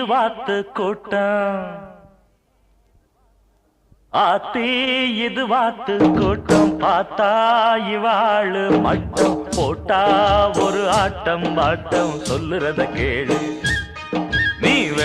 வாத்து கூட்டம் ஆத்தி இது வாத்து கூட்டம் பார்த்தா இவாளு மட்டம் போட்டா ஒரு ஆட்டம் பாட்டம் சொல்லுறத கேளு நீ